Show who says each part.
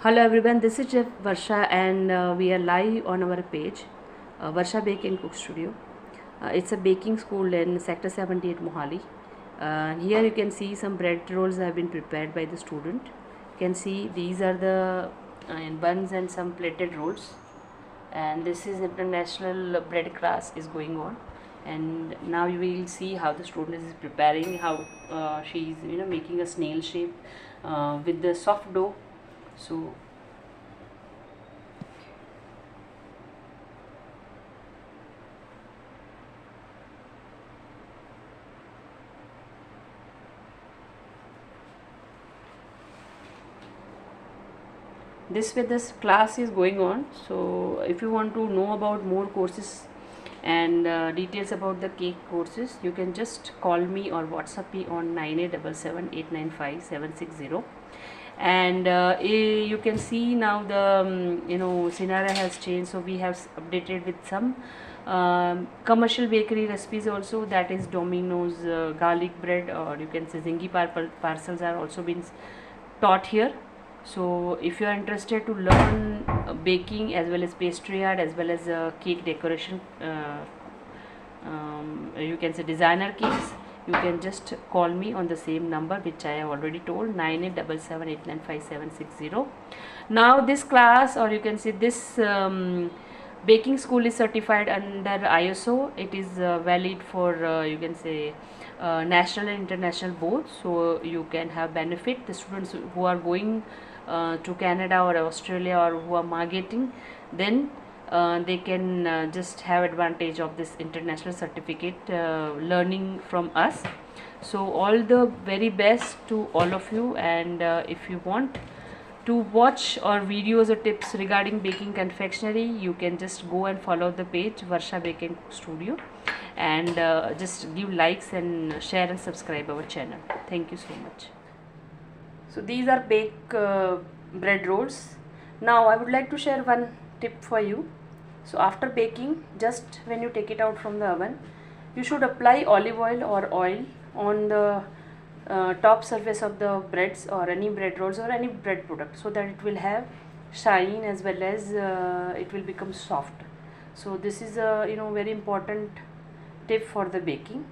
Speaker 1: Hello everyone, this is Chef Varsha and we are live on our page, Varsha Bake and Cook Studio. It's a baking school in Sector 78 Mohali. And here you can see some bread rolls have been prepared by the student. You can see these are the buns and some plated rolls. And this is international bread class is going on. And now you will see how the student is preparing, how she is making a snail shape with the soft dough. So this way this class is going on. So if you want to know about more courses and details about the cake courses, you can just call me or WhatsApp me on 9877895760. And you can see now the scenario has changed, so we have updated with some commercial bakery recipes also, that is Domino's garlic bread, or you can say zingi parcels are also being taught here. So if you are interested to learn baking as well as pastry art as well as cake decoration, you can say designer cakes, you can just call me on the same number which I have already told, 9877895760. Now this class, or you can say this baking school is certified under ISO. It is valid for you can say national and international both, so you can have benefit. The students who are going to Canada or Australia or who are migrating, then they can just have advantage of this international certificate learning from us. So all the very best to all of you, and if you want to watch or videos or tips regarding baking confectionery, you can just go and follow the page Varsha Bake and Cook Studio, and just give likes and share and subscribe our channel. Thank you so much. So these are baked bread rolls. Now I would like to share one tip for you. So after baking, just when you take it out from the oven, you should apply olive oil or oil on the top surface of the breads or any bread rolls or any bread product, so that it will have shine as well as it will become soft. So this is a very important tip for the baking.